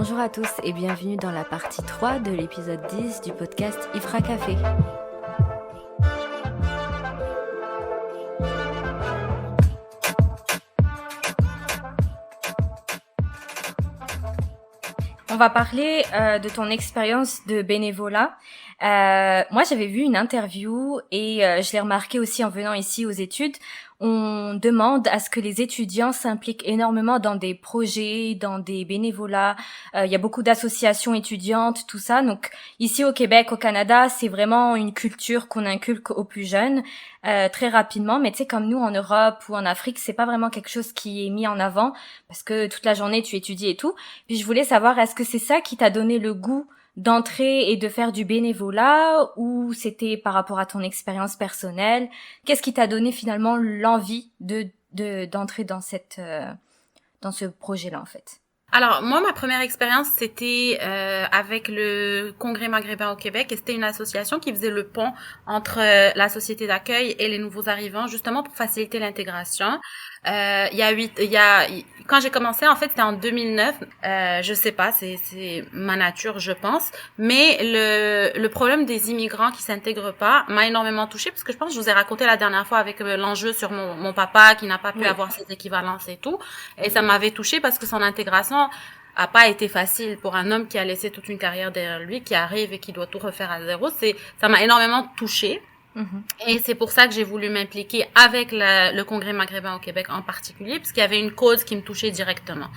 Bonjour à tous et bienvenue dans la partie 3 de l'épisode 10 du podcast Ifra Café. On va parler de ton expérience de bénévolat. Moi, j'avais vu une interview et je l'ai remarqué aussi en venant ici aux études. On demande à ce que les étudiants s'impliquent énormément dans des projets, dans des bénévolats. Il y a beaucoup d'associations étudiantes, tout ça. Donc ici au Québec, au Canada, c'est vraiment une culture qu'on inculque aux plus jeunes très rapidement. Mais tu sais, comme nous en Europe ou en Afrique, c'est pas vraiment quelque chose qui est mis en avant parce que toute la journée tu étudies et tout. Puis je voulais savoir, est-ce que c'est ça qui t'a donné le goût d'entrer et de faire du bénévolat, ou c'était par rapport à ton expérience personnelle? Qu'est-ce qui t'a donné finalement l'envie d'entrer dans dans ce projet-là en fait? Alors, moi, ma première expérience, c'était avec le Congrès maghrébin au Québec, et c'était une association qui faisait le pont entre la société d'accueil et les nouveaux arrivants, justement pour faciliter l'intégration. Quand j'ai commencé, en fait, c'était en 2009. Je sais pas, c'est ma nature, je pense. Mais le problème des immigrants qui s'intègrent pas m'a énormément touchée, parce que je pense que je vous ai raconté la dernière fois avec l'enjeu sur mon papa qui n'a pas pu avoir ses équivalences et tout. Et ça m'avait touchée parce que son intégration a pas été facile pour un homme qui a laissé toute une carrière derrière lui, qui arrive et qui doit tout refaire à zéro. Ça m'a énormément touchée. Et c'est pour ça que j'ai voulu m'impliquer avec le Congrès maghrébin au Québec en particulier, parce qu'il y avait une cause qui me touchait directement.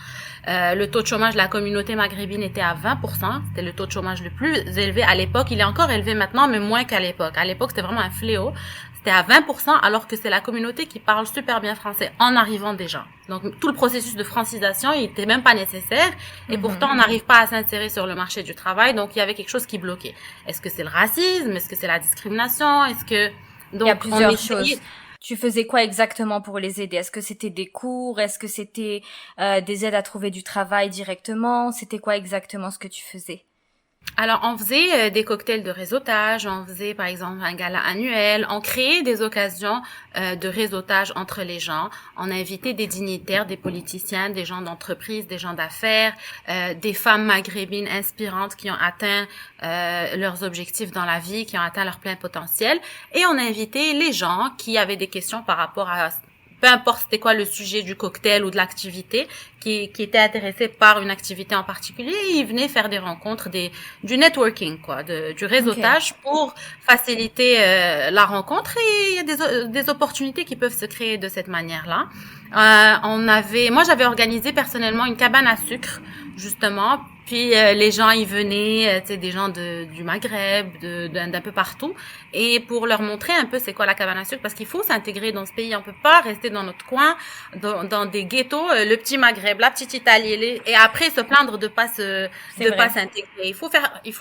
Le taux de chômage de la communauté maghrébine était à 20%. C'était le taux de chômage le plus élevé à l'époque. Il est encore élevé maintenant, mais moins qu'à l'époque. À l'époque, c'était vraiment un fléau. C'était à 20%, alors que c'est la communauté qui parle super bien français en arrivant déjà. Donc, tout le processus de francisation, il était même pas nécessaire. Et pourtant, on n'arrive pas à s'insérer sur le marché du travail. Donc, il y avait quelque chose qui bloquait. Est-ce que c'est le racisme? Est-ce que c'est la discrimination? Donc, il y a plusieurs choses. Tu faisais quoi exactement pour les aider? Est-ce que c'était des cours? Est-ce que c'était des aides à trouver du travail directement? C'était quoi exactement ce que tu faisais? Alors, on faisait des cocktails de réseautage, on faisait par exemple un gala annuel, on créait des occasions de réseautage entre les gens, on invitait des dignitaires, des politiciens, des gens d'entreprise, des gens d'affaires, des femmes maghrébines inspirantes qui ont atteint leurs objectifs dans la vie, qui ont atteint leur plein potentiel, et on invitait les gens qui avaient des questions par rapport à peu importe c'était quoi le sujet du cocktail ou de l'activité, qui étaient intéressés par une activité en particulier, et ils venaient faire des rencontres, du networking, quoi, du réseautage pour faciliter la rencontre, et il y a des opportunités qui peuvent se créer de cette manière-là. Moi j'avais organisé personnellement une cabane à sucre, justement. Puis les gens y venaient, tu sais, des gens du Maghreb, d'un peu partout, et pour leur montrer un peu c'est quoi la cabane à sucre, parce qu'il faut s'intégrer dans ce pays. On peut pas rester dans notre coin, dans des ghettos, le petit Maghreb, la petite Italie, et après se plaindre de pas s'intégrer. Il faut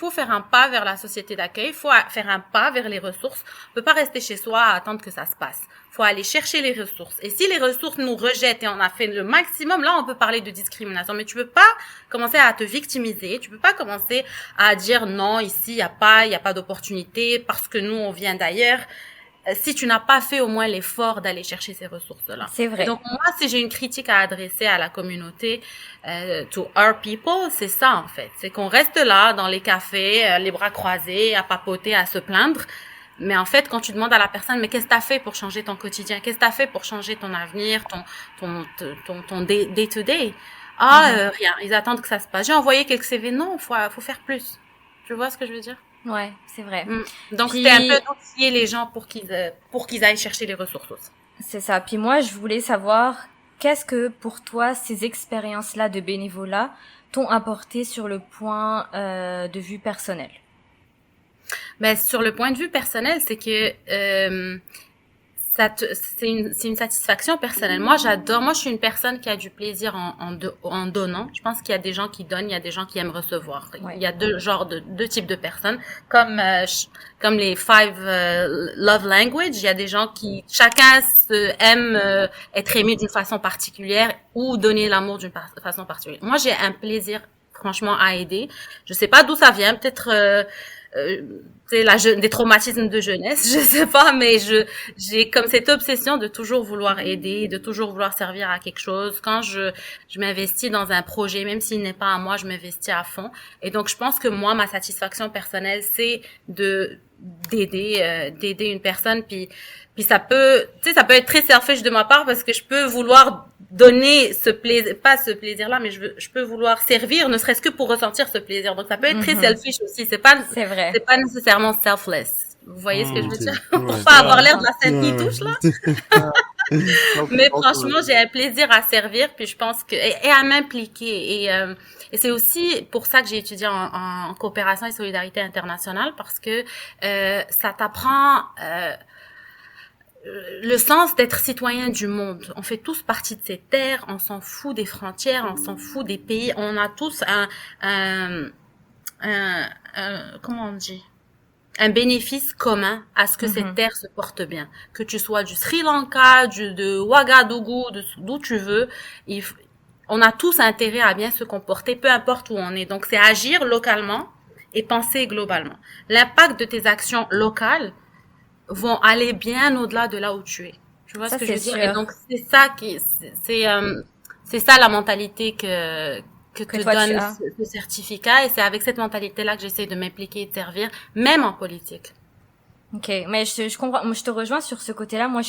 faire un pas vers la société d'accueil, il faut faire un pas vers les ressources. On peut pas rester chez soi à attendre que ça se passe. Faut aller chercher les ressources. Et si les ressources nous rejettent et on a fait le maximum, là, on peut parler de discrimination. Mais tu peux pas commencer à te victimiser. Tu peux pas commencer à dire non, ici, il y a pas d'opportunité parce que nous, on vient d'ailleurs. Si tu n'as pas fait au moins l'effort d'aller chercher ces ressources-là. C'est vrai. Donc, moi, si j'ai une critique à adresser à la communauté, to our people, c'est ça, en fait. C'est qu'on reste là, dans les cafés, les bras croisés, à papoter, à se plaindre. Mais en fait, quand tu demandes à la personne, mais qu'est-ce que t'as fait pour changer ton quotidien? Qu'est-ce que t'as fait pour changer ton avenir, ton day-to-day? Rien. Ils attendent que ça se passe. J'ai envoyé quelques CV. Non, faut faire plus. Tu vois ce que je veux dire? Ouais, c'est vrai. Donc, c'était un peu d'outiller les gens pour qu'ils aillent chercher les ressources aussi. C'est ça. Puis moi, je voulais savoir, qu'est-ce que pour toi, ces expériences-là de bénévolat t'ont apporté sur le point de vue personnel? Ben, sur le point de vue personnel, c'est que c'est une satisfaction personnelle. Moi, je suis une personne qui a du plaisir en donnant. Je pense qu'il y a des gens qui donnent, il y a des gens qui aiment recevoir. Ouais. Il y a deux types de personnes. Comme les 5 love language, il y a des gens qui, chacun aime être aimé d'une façon particulière ou donner l'amour d'une façon particulière. Moi, j'ai un plaisir, franchement, à aider. Je sais pas d'où ça vient. Peut-être des traumatismes de jeunesse, je sais pas, mais j'ai comme cette obsession de toujours vouloir aider, de toujours vouloir servir à quelque chose. Quand je m'investis dans un projet, même s'il n'est pas à moi, je m'investis à fond. Et donc, je pense que moi, ma satisfaction personnelle, c'est d'aider une personne, puis ça peut, tu sais, ça peut être très selfish de ma part parce que je peux vouloir donner ce plaisir, pas ce plaisir-là, mais je peux vouloir servir, ne serait-ce que pour ressentir ce plaisir. Donc ça peut être très selfish aussi. C'est vrai. C'est pas nécessairement selfless. Vous voyez ce que je veux dire? Ouais. Pour pas avoir l'air de la sainte qui Ouais. touche, là. Mais franchement, j'ai un plaisir à servir, puis je pense que, et à m'impliquer. Et c'est aussi pour ça que j'ai étudié en coopération et solidarité internationale, parce que, ça t'apprend, le sens d'être citoyen du monde. On fait tous partie de ces terres, on s'en fout des frontières, on s'en fout des pays, on a tous comment on dit? Un bénéfice commun à ce que cette terre se porte bien. Que tu sois du Sri Lanka, de Ouagadougou, d'où tu veux, on a tous intérêt à bien se comporter, peu importe où on est. Donc c'est agir localement et penser globalement. L'impact de tes actions locales vont aller bien au-delà de là où tu es. Tu vois Ça, ce que je veux c'est dire? sûr. Et donc c'est ça la mentalité que te toi, tu donne as. ce certificat, et c'est avec cette mentalité-là que j'essaie de m'impliquer et de servir, même en politique. Ok, mais je comprends, moi, je te rejoins sur ce côté-là. Moi,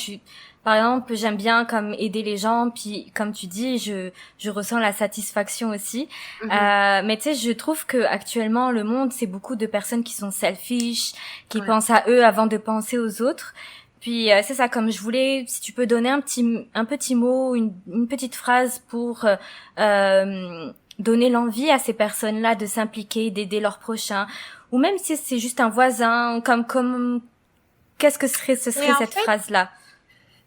par exemple, j'aime bien comme aider les gens, puis comme tu dis, je ressens la satisfaction aussi. Mais tu sais, je trouve que actuellement, le monde, c'est beaucoup de personnes qui sont selfish, qui pensent à eux avant de penser aux autres. Puis c'est ça, comme je voulais, si tu peux donner un petit mot, une petite phrase pour donner l'envie à ces personnes-là de s'impliquer, d'aider leurs prochains, ou même si c'est juste un voisin, comme qu'est-ce que ce serait en cette fait, phrase-là?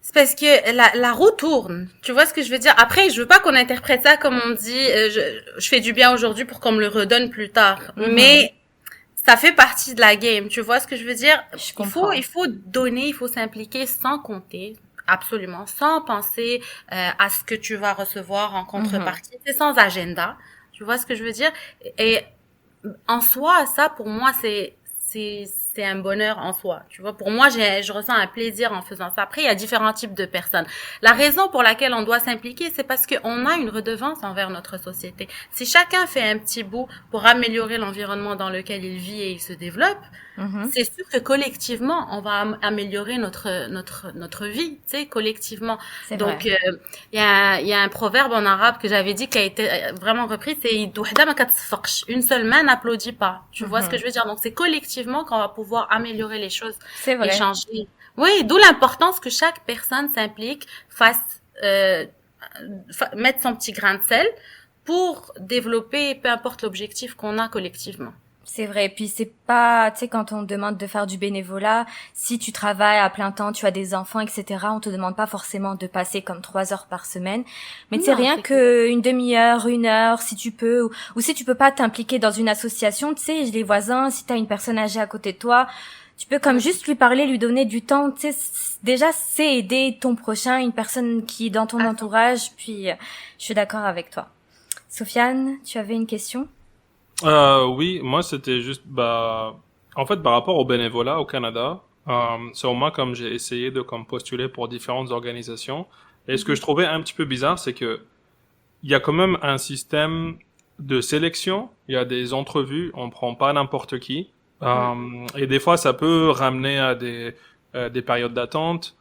c'est parce que la roue tourne. Tu vois ce que je veux dire? Après, je veux pas qu'on interprète ça comme on dit, je fais du bien aujourd'hui pour qu'on me le redonne plus tard. Mais ça fait partie de la game. Tu vois ce que je veux dire? Je comprends. Il faut donner, il faut s'impliquer sans compter. Absolument. Sans penser, à ce que tu vas recevoir en contrepartie. C'est sans agenda. Tu vois ce que je veux dire? Et en soi, ça, pour moi, c'est un bonheur en soi. Tu vois, pour moi, je ressens un plaisir en faisant ça. Après, il y a différents types de personnes. La raison pour laquelle on doit s'impliquer, c'est parce qu'on a une redevance envers notre société. Si chacun fait un petit bout pour améliorer l'environnement dans lequel il vit et il se développe, c'est sûr que collectivement, on va améliorer notre vie, tu sais, collectivement. C'est Donc, vrai. il y a un proverbe en arabe que j'avais dit qui a été vraiment repris, c'est une seule main n'applaudit pas. Tu vois ce que je veux dire? Donc, c'est collectivement qu'on va pouvoir améliorer les choses C'est et vrai. changer. Oui, d'où l'importance que chaque personne s'implique, mettre son petit grain de sel pour développer, peu importe l'objectif qu'on a collectivement. C'est vrai. Puis c'est pas, tu sais, quand on te demande de faire du bénévolat, si tu travailles à plein temps, tu as des enfants, etc., on te demande pas forcément de passer comme 3 heures par semaine. Mais tu sais, Non, rien c'est que une demi-heure, 1 heure, si tu peux, ou si tu peux pas t'impliquer dans une association, tu sais, les voisins, si t'as une personne âgée à côté de toi, tu peux comme juste lui parler, lui donner du temps, tu sais, déjà, c'est aider ton prochain, une personne qui est dans ton entourage, puis je suis d'accord avec toi. Sofiane, tu avais une question? Oui, moi c'était juste en fait par rapport au bénévolat au Canada, sur moi comme j'ai essayé de comme postuler pour différentes organisations, et ce que je trouvais un petit peu bizarre, c'est que il y a quand même un système de sélection, il y a des entrevues, on prend pas n'importe qui, et des fois ça peut ramener à des périodes d'attente,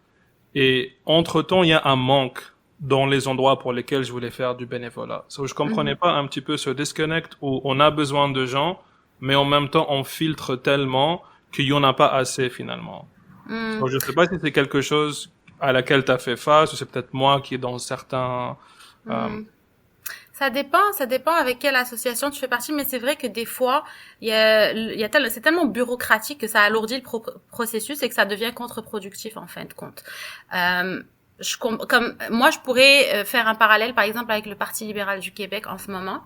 et entre-temps il y a un manque dans les endroits pour lesquels je voulais faire du bénévolat. So, je comprenais pas un petit peu ce disconnect où on a besoin de gens, mais en même temps on filtre tellement qu'il y en a pas assez finalement. So, je sais pas si c'est quelque chose à laquelle tu as fait face, ou c'est peut-être moi qui est dans certains... Ça dépend avec quelle association tu fais partie, mais c'est vrai que des fois, c'est tellement bureaucratique que ça alourdit le processus et que ça devient contre-productif en fin de compte. Comme moi, je pourrais faire un parallèle, par exemple, avec le Parti libéral du Québec en ce moment.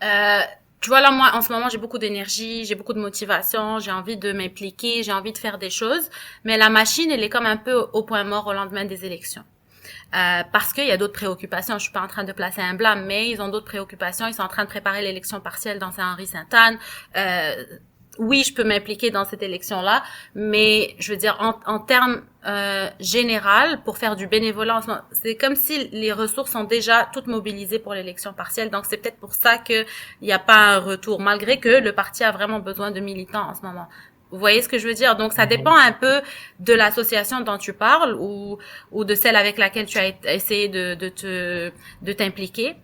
Tu vois, là, moi, en ce moment, j'ai beaucoup d'énergie, j'ai beaucoup de motivation, j'ai envie de m'impliquer, j'ai envie de faire des choses, mais la machine, elle est comme un peu au point mort au lendemain des élections. Parce qu'il y a d'autres préoccupations. Je suis pas en train de placer un blâme, mais ils ont d'autres préoccupations. Ils sont en train de préparer l'élection partielle dans Saint-Henri-Sainte-Anne. oui, je peux m'impliquer dans cette élection-là, mais je veux dire en termes général, pour faire du bénévolat, en ce moment, c'est comme si les ressources sont déjà toutes mobilisées pour l'élection partielle. Donc c'est peut-être pour ça que il n'y a pas un retour, malgré que le parti a vraiment besoin de militants en ce moment. Vous voyez ce que je veux dire? Donc ça dépend un peu de l'association dont tu parles ou de celle avec laquelle tu as essayé de t'impliquer.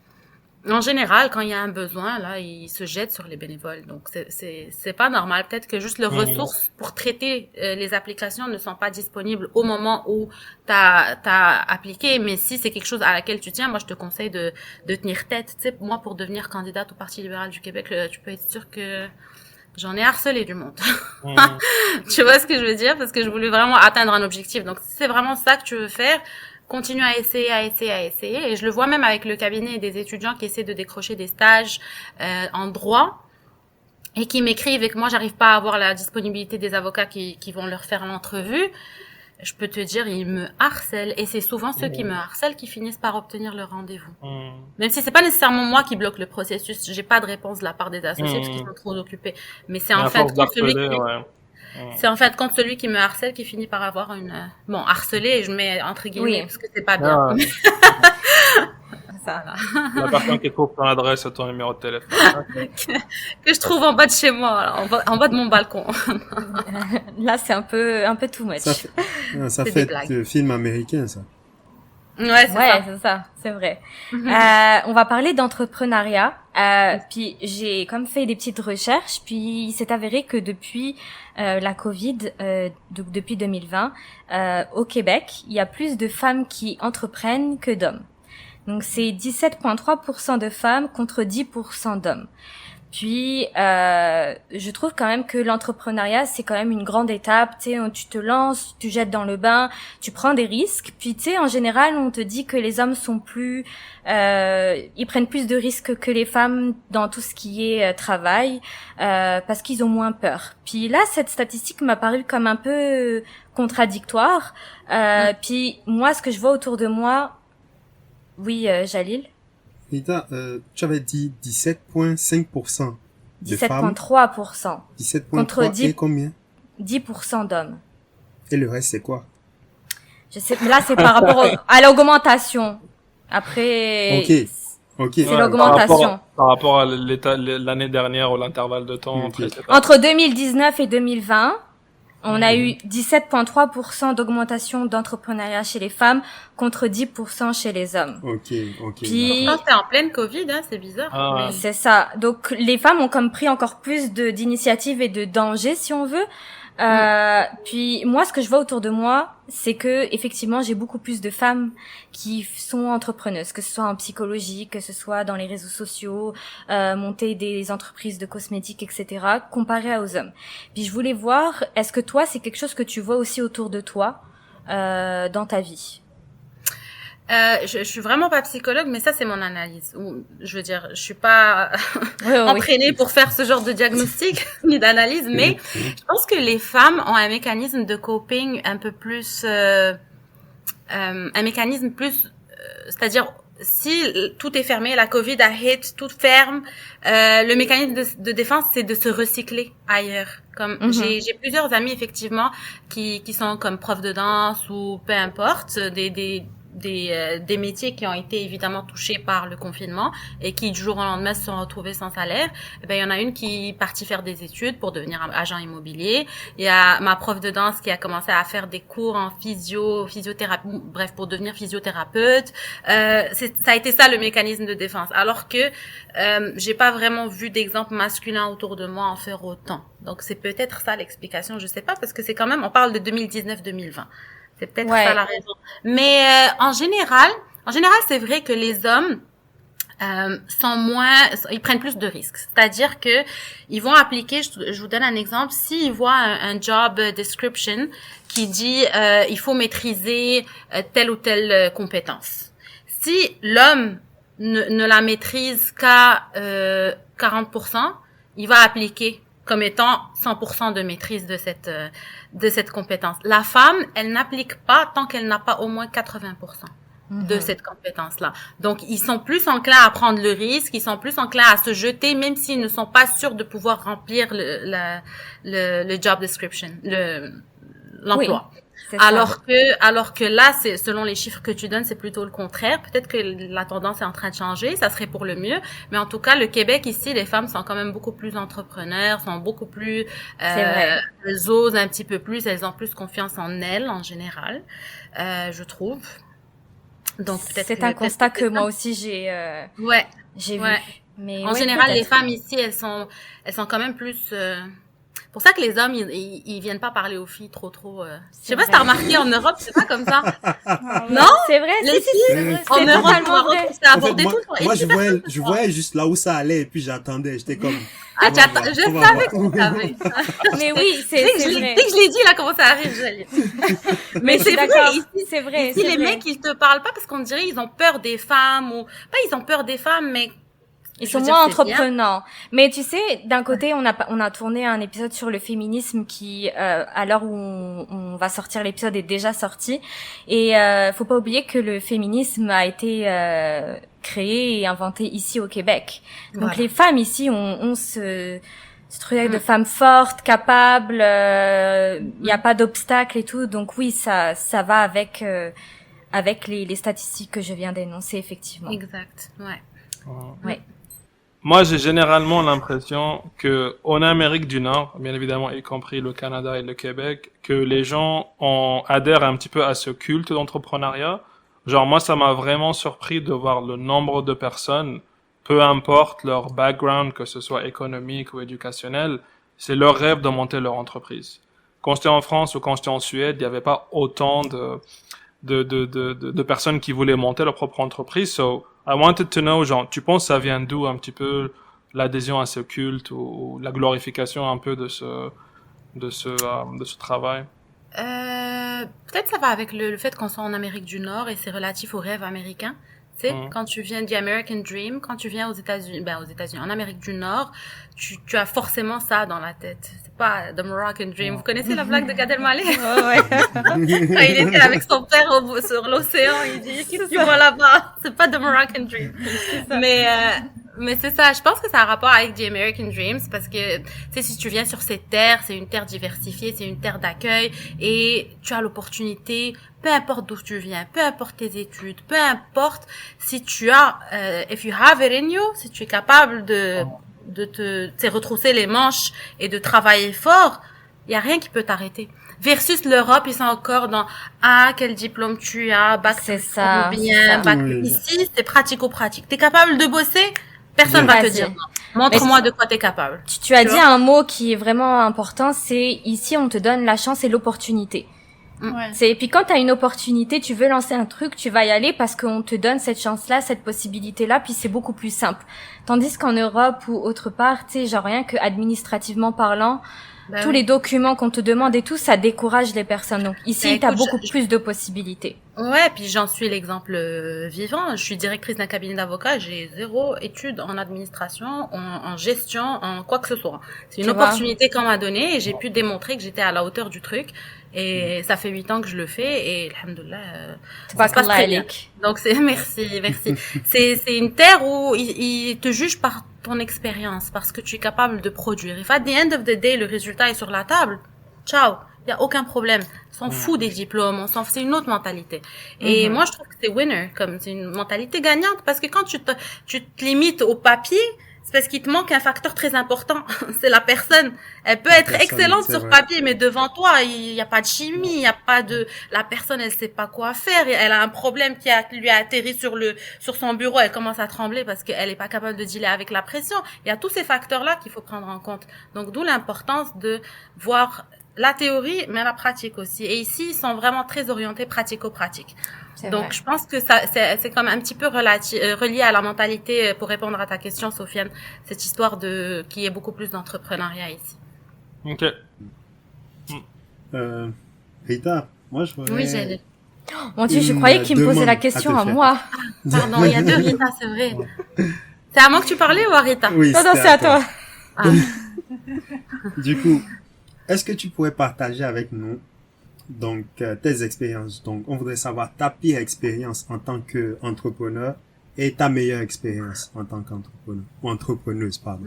En général, quand il y a un besoin, là, ils se jettent sur les bénévoles. Donc, c'est pas normal. Peut-être que juste les ressources pour traiter les applications ne sont pas disponibles au moment où t'as appliqué. Mais si c'est quelque chose à laquelle tu tiens, moi, je te conseille de tenir tête. Tu sais, moi, pour devenir candidate au Parti libéral du Québec, tu peux être sûr que j'en ai harcelé du monde. Tu vois ce que je veux dire? Parce que je voulais vraiment atteindre un objectif. Donc, si c'est vraiment ça que tu veux faire, continue à essayer. Et je le vois même avec le cabinet des étudiants qui essaient de décrocher des stages en droit et qui m'écrivent et que moi, j'arrive pas à avoir la disponibilité des avocats qui vont leur faire l'entrevue. Je peux te dire, ils me harcèlent. Et c'est souvent ceux qui me harcèlent qui finissent par obtenir le rendez-vous. Même si c'est pas nécessairement moi qui bloque le processus. J'ai pas de réponse de la part des associés parce qu'ils sont trop occupés. Mais c'est en fin de compte c'est en fin de compte celui qui me harcèle qui finit par avoir bon, harcelé, je mets entre guillemets, parce que c'est pas bien. Ça. La personne qui trouve ton adresse et ton numéro de téléphone. que je trouve en bas de chez moi, en bas de mon balcon. Là, c'est un peu too much. Ça fait film américain, ça. Ouais, c'est ça, c'est vrai. On va parler d'entrepreneuriat. Puis j'ai comme fait des petites recherches, puis il s'est avéré que depuis la Covid, donc depuis 2020, au Québec, il y a plus de femmes qui entreprennent que d'hommes. Donc c'est 17,3% de femmes contre 10% d'hommes. Puis, je trouve quand même que l'entrepreneuriat, c'est quand même une grande étape. Tu sais, tu te lances, tu jettes dans le bain, tu prends des risques. Puis, tu sais, en général, on te dit que les hommes sont plus, ils prennent plus de risques que les femmes dans tout ce qui est travail, parce qu'ils ont moins peur. Puis là, cette statistique m'a paru comme un peu contradictoire. Puis moi, ce que je vois autour de moi, oui, Jalil. Rita, tu avais dit 17,5% de femmes. 17,3%. 17,3% et combien? 10% d'hommes. Et le reste, c'est quoi? Je sais, là, c'est par rapport à l'augmentation. Après. Ok. C'est l'augmentation. Par rapport à l'année dernière ou l'intervalle de temps entre 2019 et 2020. On a eu 17,3% d'augmentation d'entrepreneuriat chez les femmes contre 10% chez les hommes. Ok. Puis, pourtant, c'était en pleine Covid, hein, c'est bizarre. Mais... C'est ça. Donc, les femmes ont comme pris encore plus d'initiatives et de dangers, si on veut. Puis moi, ce que je vois autour de moi, c'est que effectivement, j'ai beaucoup plus de femmes qui sont entrepreneuses, que ce soit en psychologie, que ce soit dans les réseaux sociaux, monter des entreprises de cosmétiques, etc., comparé aux hommes. Puis je voulais voir, est-ce que toi, c'est quelque chose que tu vois aussi autour de toi, dans ta vie? Je suis vraiment pas psychologue, mais ça c'est mon analyse. Je veux dire, je suis pas entraînée pour faire ce genre de diagnostic ni d'analyse, mais je pense que les femmes ont un mécanisme de coping un peu plus, c'est-à-dire si tout est fermé, la Covid a hit, tout ferme, le mécanisme de défense c'est de se recycler ailleurs. Comme j'ai plusieurs amis effectivement qui sont comme profs de danse ou peu importe, des métiers qui ont été évidemment touchés par le confinement et qui du jour au lendemain se sont retrouvés sans salaire. Il y en a une qui est partie faire des études pour devenir agent immobilier. Il y a ma prof de danse qui a commencé à faire des cours en physiothérapie, bref, pour devenir physiothérapeute. Ça a été ça le mécanisme de défense. Alors que j'ai pas vraiment vu d'exemple masculin autour de moi en faire autant. Donc c'est peut-être ça l'explication, je sais pas, parce que c'est quand même, on parle de 2019-2020. C'est peut-être ça la raison. Mais en général, c'est vrai que les hommes ils prennent plus de risques. C'est-à-dire que ils vont appliquer, je vous donne un exemple, s'ils voient un job description qui dit il faut maîtriser telle ou telle compétence. Si l'homme ne la maîtrise qu'à 40%, il va appliquer comme étant 100% de maîtrise de cette compétence. La femme, elle n'applique pas tant qu'elle n'a pas au moins 80%. de cette compétence-là. Donc, ils sont plus enclins à prendre le risque, ils sont plus enclins à se jeter, même s'ils ne sont pas sûrs de pouvoir remplir le job description, l'emploi. Oui, alors que là, c'est, selon les chiffres que tu donnes, c'est plutôt le contraire. Peut-être que la tendance est en train de changer, ça serait pour le mieux. Mais en tout cas, le Québec, ici, les femmes sont quand même beaucoup plus entrepreneurs, sont beaucoup plus, elles osent un petit peu plus, elles ont plus confiance en elles, en général, je trouve. Donc c'est un constat que moi aussi j'ai vu. Mais en général, les femmes ici, elles sont quand même plus. Pour ça que les hommes, ils viennent pas parler aux filles trop. Je sais pas si t'as remarqué en Europe, c'est pas comme ça. Non, c'est vrai. Les filles en Europe, c'est abordé tout le temps. Moi, je voyais juste là où ça allait et puis j'attendais. J'étais comme. Ah, je savais que tu savais. Mais oui, c'est vrai. Dès que je l'ai dit, là, comment ça arrive, j'allais. Mais c'est vrai, c'est vrai. Ici, les mecs, ils te parlent pas parce qu'on dirait ils ont peur des femmes ou, pas ils ont peur des femmes, mais ils sont moins entreprenants. Mais tu sais, d'un côté, on a tourné un épisode sur le féminisme qui, à l'heure où on va sortir l'épisode, est déjà sorti. Et faut pas oublier que le féminisme a été créé et inventé ici au Québec. Donc les femmes ici ont ce truc de femmes fortes, capables, il n'y a pas d'obstacles et tout. Donc oui, ça va avec les statistiques que je viens d'énoncer, effectivement. Exact, ouais. Ouais. Moi, j'ai généralement l'impression que en Amérique du Nord, bien évidemment, y compris le Canada et le Québec, que les gens adhèrent un petit peu à ce culte d'entrepreneuriat. Genre, moi, ça m'a vraiment surpris de voir le nombre de personnes, peu importe leur background, que ce soit économique ou éducationnel, c'est leur rêve de monter leur entreprise. Quand j'étais en France ou quand j'étais en Suède, il n'y avait pas autant de personnes qui voulaient monter leur propre entreprise. So, I wanted to know, genre, tu penses ça vient d'où un petit peu l'adhésion à ce culte ou la glorification un peu de ce travail? Peut-être ça va avec le fait qu'on soit en Amérique du Nord et c'est relatif au rêve américain. Tu sais, quand tu viens du American Dream, quand tu viens aux États-Unis, en Amérique du Nord, tu as forcément ça dans la tête. C'est pas the Moroccan Dream. Vous connaissez la blague de Gad Elmaleh? Ouais. Quand il était avec son père sur l'océan, il dit, qu'est-ce que tu vois là-bas? C'est pas the Moroccan Dream. Mais c'est ça, je pense que ça a un rapport avec the American Dream, c'est parce que, tu sais, si tu viens sur cette terre, c'est une terre diversifiée, c'est une terre d'accueil, et tu as l'opportunité, peu importe d'où tu viens, peu importe tes études, peu importe si tu as, if you have it in you, si tu es capable de te retrousser les manches et de travailler fort, il y a rien qui peut t'arrêter. Versus l'Europe, ils sont encore dans quel diplôme tu as, bac bien, bac. Ici, c'est pratico-pratique. T'es capable de bosser? Personne va te dire non. Montre-moi de quoi t'es capable. Tu as dit un mot qui est vraiment important, c'est ici on te donne la chance et l'opportunité. Ouais. Et puis quand t'as une opportunité, tu veux lancer un truc, tu vas y aller parce qu'on te donne cette chance-là, cette possibilité-là, puis c'est beaucoup plus simple. Tandis qu'en Europe ou autre part, tu sais, genre rien que administrativement parlant, tous les documents qu'on te demande et tout, ça décourage les personnes. Donc ici, t'as beaucoup plus de possibilités. Ouais, puis j'en suis l'exemple vivant. Je suis directrice d'un cabinet d'avocats, j'ai 0 études en administration, en gestion, en quoi que ce soit. C'est une opportunité qu'on m'a donnée et j'ai pu démontrer que j'étais à la hauteur du truc. Et ça fait 8 ans que je le fais et alhamdoulilah, ça se passe très bien. Donc merci. C'est une terre où ils te jugent par ton expérience, parce que tu es capable de produire. If at the end of the day, le résultat est sur la table, ciao, il y a aucun problème. On s'en fout des diplômes, c'est une autre mentalité. Et moi, je trouve que c'est winner, comme c'est une mentalité gagnante, parce que quand tu te limites au papier, c'est parce qu'il te manque un facteur très important, c'est la personne. Elle peut être excellente sur papier, mais devant toi, il y a pas de chimie, il y a pas la personne, elle sait pas quoi faire, elle a un problème qui lui a atterri sur son bureau, elle commence à trembler parce qu'elle est pas capable de dealer avec la pression. Il y a tous ces facteurs-là qu'il faut prendre en compte. Donc, d'où l'importance de voir la théorie, mais la pratique aussi. Et ici, ils sont vraiment très orientés pratico-pratique. Donc, je pense que c'est comme un petit peu relié à la mentalité, pour répondre à ta question, Sofiane, cette histoire qu'il y ait beaucoup plus d'entrepreneuriat ici. Ok. Rita, moi je voudrais... Oui, j'allais. Mon Dieu, je croyais qu'il me posait la question à moi. Pardon, il y a 2 Rita, c'est vrai. C'est à moi que tu parlais ou à Rita? Oui, non, c'est à toi. Du coup, est-ce que tu pourrais partager avec nous donc tes expériences. Donc, on voudrait savoir ta pire expérience en tant qu'entrepreneur et ta meilleure expérience en tant qu'entrepreneur ou entrepreneuse, pardon.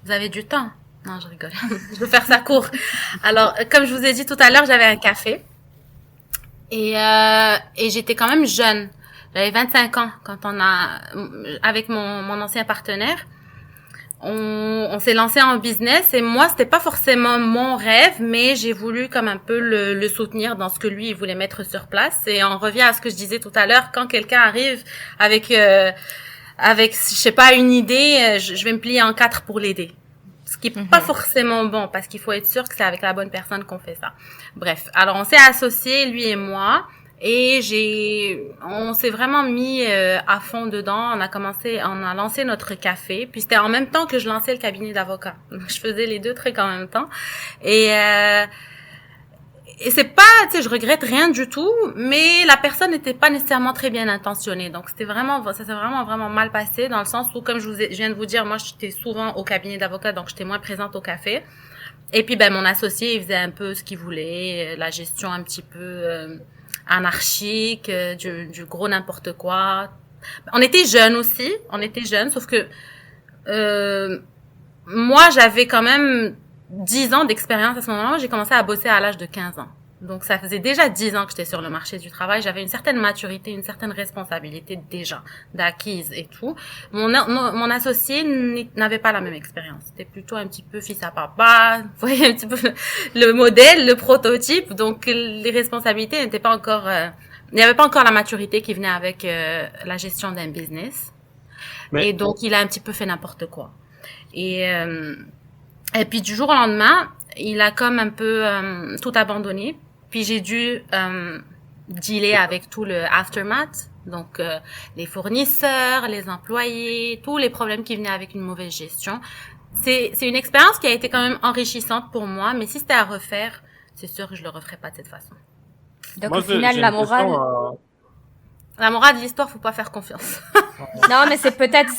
Vous avez du temps? Non, je rigole. Je veux faire ça court. Alors, comme je vous ai dit tout à l'heure, j'avais un café et j'étais quand même jeune. J'avais 25 ans quand avec mon ancien partenaire, on s'est lancé en business et moi, c'était pas forcément mon rêve, mais j'ai voulu comme un peu le soutenir dans ce que lui, il voulait mettre sur place. Et on revient à ce que je disais tout à l'heure, quand quelqu'un arrive avec, je sais pas, une idée, je vais me plier en 4 pour l'aider. Ce qui est pas forcément bon, parce qu'il faut être sûr que c'est avec la bonne personne qu'on fait ça. Bref. Alors, on s'est associés, lui et moi. Et on s'est vraiment mis à fond dedans. On a lancé notre café. Puis c'était en même temps que je lançais le cabinet d'avocat. Je faisais les deux trucs en même temps. Et c'est pas, tu sais, je regrette rien du tout, mais la personne n'était pas nécessairement très bien intentionnée. Donc ça s'est vraiment mal passé dans le sens où, comme je viens de vous dire, moi j'étais souvent au cabinet d'avocat, donc j'étais moins présente au café. Et puis mon associé, il faisait un peu ce qu'il voulait, la gestion un petit peu anarchique, du gros n'importe quoi. On était jeunes aussi, sauf que moi j'avais quand même 10 ans d'expérience à ce moment-là. J'ai commencé à bosser à l'âge de 15 ans. Donc ça faisait déjà 10 ans que j'étais sur le marché du travail. J'avais une certaine maturité, une certaine responsabilité déjà d'acquise et tout. Mon associé n'avait pas la même expérience. C'était plutôt un petit peu fils à papa. Vous voyez un petit peu le modèle, le prototype. Donc les responsabilités n'étaient pas encore, il n'y avait pas encore la maturité qui venait avec la gestion d'un business. Et donc il a un petit peu fait n'importe quoi. Et puis du jour au lendemain, il a comme un peu tout abandonné. Puis j'ai dû dealer avec tout le aftermath, donc les fournisseurs, les employés, tous les problèmes qui venaient avec une mauvaise gestion. C'est une expérience qui a été quand même enrichissante pour moi, mais si c'était à refaire, c'est sûr que je le referais pas de cette façon. Donc Moi, au final, j'ai la une morale... question, La morale de l'histoire, faut pas faire confiance. Non, mais c'est peut-être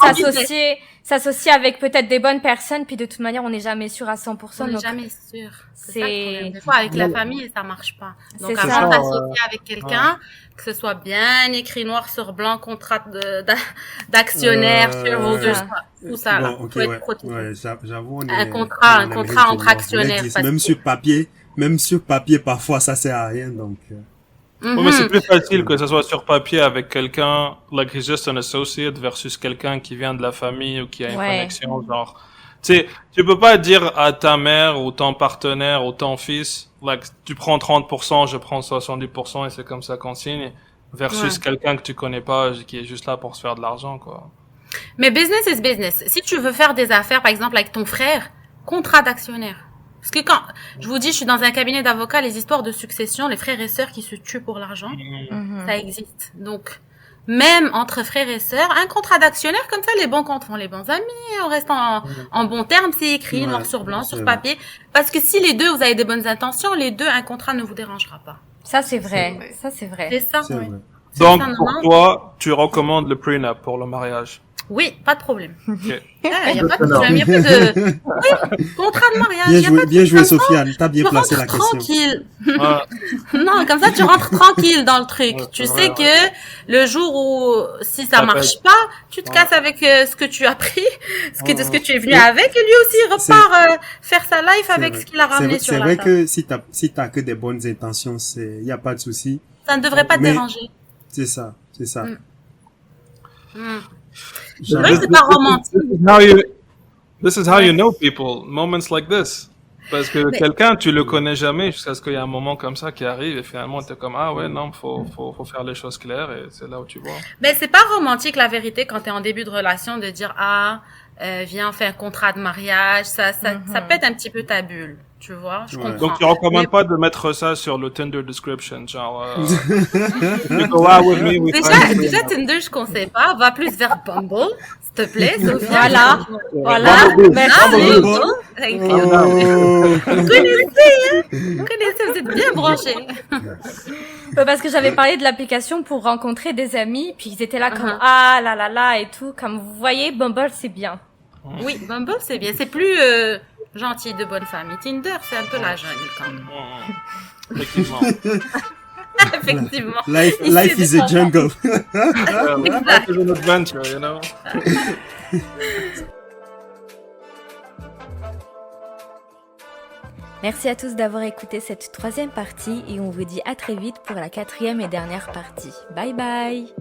s'associer avec peut-être des bonnes personnes, puis de toute manière, on n'est jamais sûr à 100%. On n'est donc jamais sûr. C'est c'est- ça le problème. Des fois, avec la famille, ça marche pas. Donc, C'est avant ça. d'associer avec quelqu'un, que ce soit bien écrit noir sur blanc, contrat d'actionnaire, shareholders, tout ça, là. Bon, ok, Faut être ouais, protégé. ouais, j'avoue, on est Un contrat on est entre on est actionnaires, dix. parce Même sur papier, parfois, ça sert à rien, donc. Ouais, mais c'est Mhm. plus facile que ça soit sur papier avec quelqu'un, like he's just an associate versus quelqu'un qui vient de la famille ou qui a une Ouais. connexion, genre. Tu sais, tu peux pas dire à ta mère ou ton partenaire ou ton fils, like, tu prends 30%, je prends 70% et c'est comme ça qu'on signe, versus Ouais. quelqu'un que tu connais pas, qui est juste là pour se faire de l'argent, quoi. Mais business is business. Si tu veux faire des affaires, par exemple, avec ton frère, contrat d'actionnaire. Parce que quand, je vous dis, je suis dans un cabinet d'avocats, les histoires de succession, les frères et sœurs qui se tuent pour l'argent, Mhm. ça existe. Donc, même entre frères et sœurs, un contrat d'actionnaire, comme ça, les bons comptes font les bons amis, on reste en bons termes, c'est écrit, Ouais, noir sur blanc, c'est sur vrai. papier. Parce que si les deux, vous avez des bonnes intentions, les deux, un contrat ne vous dérangera pas. Ça, c'est vrai. Ça, c'est vrai. C'est ça. C'est vrai. Donc, ça, non, pour non. toi, tu recommandes le prenup pour le mariage. Oui, pas de problème. Ok. Il y a pas de problème, il y a pas de, oui, contrat de mariage, Bien y a joué, pas de bien joué, comme ça, Sofiane. T'as bien tu placé la rentres question. tranquille. Ah, Non, comme ça, tu rentres tranquille dans le truc. Ouais, Tu c'est sais vrai, que le jour où, si ça Ça marche pète. pas, tu te Ouais. casses avec ce que tu as pris, ce que tu es venu Ouais. avec, et lui aussi il repart faire sa life avec vrai. ce qu'il a ramené C'est sur la vrai table. que si t'as que des bonnes intentions, y a pas de souci. Ça ne devrait pas te Mais- déranger. C'est ça, c'est ça. Mm. Hmm. C'est J'avais- vrai que c'est pas romantique. This is how you know people, moments like this. Parce que Mais- quelqu'un, tu le connais jamais jusqu'à ce qu'il y ait un moment comme ça qui arrive et finalement t'es comme, ah ouais, non, faut faire les choses claires et c'est là où tu vois. Mais c'est pas romantique la vérité quand t'es en début de relation de dire viens on fait un contrat de mariage, ça pète un petit peu ta bulle, tu vois, je Ouais. comprends. Donc tu recommandes Mais- pas de mettre ça sur le Tinder description, genre, you go out with me, we find- Déjà Tinder je conseille pas, va plus vers Bumble, s'il te plaît, Sophia. Voilà. Voilà. Bumblebee. Merci. Allez, Bumble. go. Thank you. Oh. Vous connaissez, hein? Vous connaissez, vous êtes bien branchés. Parce que j'avais parlé de l'application pour rencontrer des amis, puis ils étaient là comme Uh-huh. ah là là là et tout. Comme vous voyez, Bumble c'est bien. Oui, Bumble c'est bien, c'est plus gentil de bonne famille. Tinder c'est un peu la jungle quand même. Effectivement. Effectivement. Life is a jungle. Life is an adventure, you know. Merci à tous d'avoir écouté cette 3e partie et on vous dit à très vite pour la 4e et dernière partie. Bye bye!